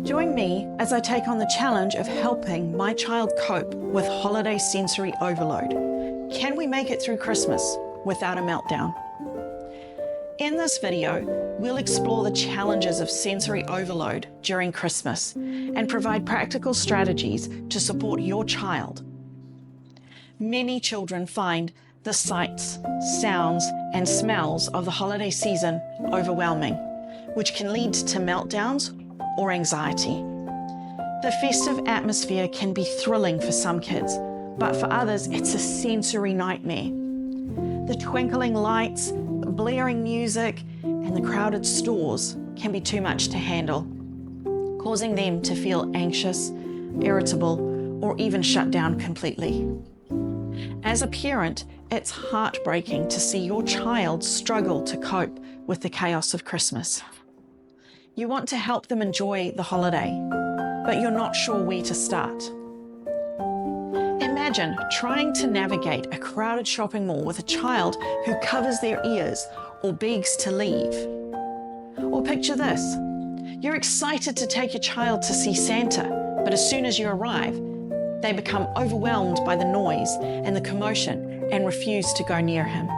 Join me as I take on the challenge of helping my child cope with holiday sensory overload. Can we make it through Christmas without a meltdown? In this video, we'll explore the challenges of sensory overload during Christmas and provide practical strategies to support your child. Many children find the sights, sounds, and smells of the holiday season overwhelming, which can lead to meltdowns or anxiety. The festive atmosphere can be thrilling for some kids, but for others, it's a sensory nightmare. The twinkling lights, the blaring music, and the crowded stores can be too much to handle, causing them to feel anxious, irritable, or even shut down completely. As a parent, it's heartbreaking to see your child struggle to cope with the chaos of Christmas. You want to help them enjoy the holiday, but you're not sure where to start. Imagine trying to navigate a crowded shopping mall with a child who covers their ears or begs to leave. Or picture this: you're excited to take your child to see Santa, but as soon as you arrive, they become overwhelmed by the noise and the commotion and refuse to go near him.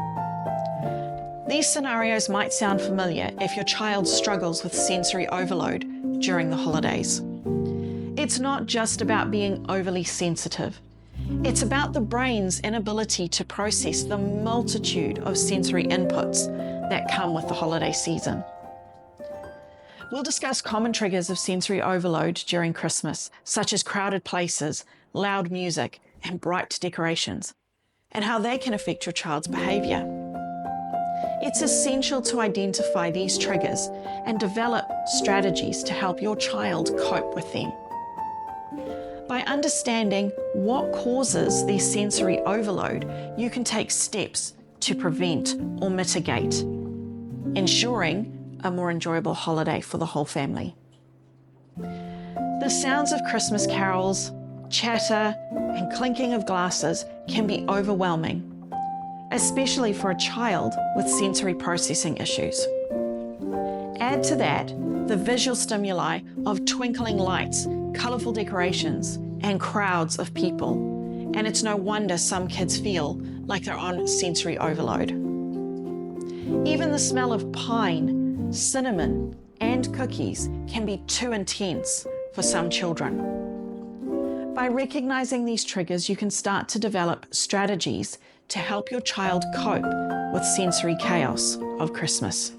These scenarios might sound familiar if your child struggles with sensory overload during the holidays. It's not just about being overly sensitive. It's about the brain's inability to process the multitude of sensory inputs that come with the holiday season. We'll discuss common triggers of sensory overload during Christmas, such as crowded places, loud music, and bright decorations, and how they can affect your child's behavior. It's essential to identify these triggers and develop strategies to help your child cope with them. By understanding what causes their sensory overload, you can take steps to prevent or mitigate, ensuring a more enjoyable holiday for the whole family. The sounds of Christmas carols, chatter, and clinking of glasses can be overwhelming, especially for a child with sensory processing issues. Add to that the visual stimuli of twinkling lights, colourful decorations, and crowds of people, and it's no wonder some kids feel like they're on sensory overload. Even the smell of pine, cinnamon, and cookies can be too intense for some children. By recognizing these triggers, you can start to develop strategies to help your child cope with sensory chaos of Christmas.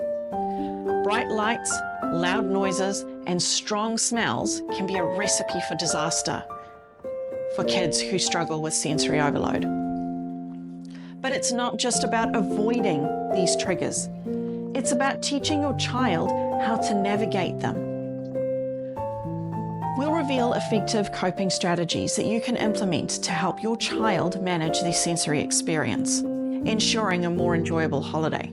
Bright lights, loud noises, and strong smells can be a recipe for disaster for kids who struggle with sensory overload. But it's not just about avoiding these triggers. It's about teaching your child how to navigate them. We'll reveal effective coping strategies that you can implement to help your child manage their sensory experience, ensuring a more enjoyable holiday.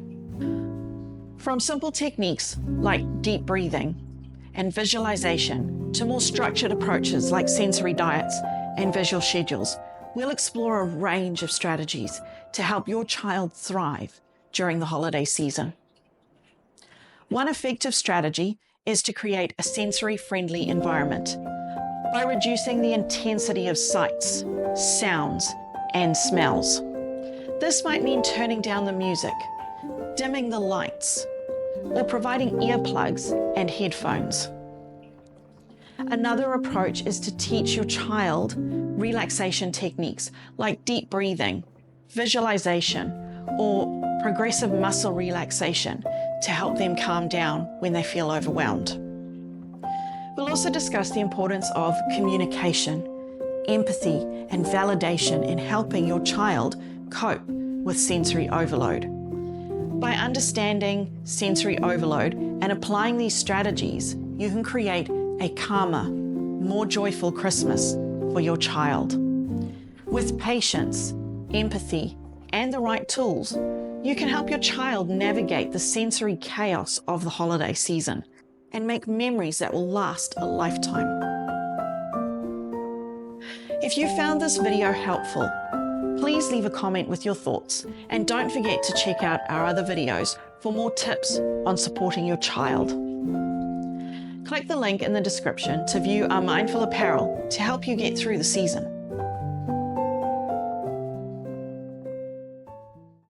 From simple techniques like deep breathing and visualization to more structured approaches like sensory diets and visual schedules, we'll explore a range of strategies to help your child thrive during the holiday season. One effective strategy is to create a sensory-friendly environment by reducing the intensity of sights, sounds, and smells. This might mean turning down the music, dimming the lights, or providing earplugs and headphones. Another approach is to teach your child relaxation techniques like deep breathing, visualization, or progressive muscle relaxation to help them calm down when they feel overwhelmed. We'll also discuss the importance of communication, empathy, and validation in helping your child cope with sensory overload. By understanding sensory overload and applying these strategies, you can create a calmer, more joyful Christmas for your child. With patience, empathy, and the right tools, you can help your child navigate the sensory chaos of the holiday season and make memories that will last a lifetime. If you found this video helpful, please leave a comment with your thoughts, and don't forget to check out our other videos for more tips on supporting your child. Click the link in the description to view our mindful apparel to help you get through the season.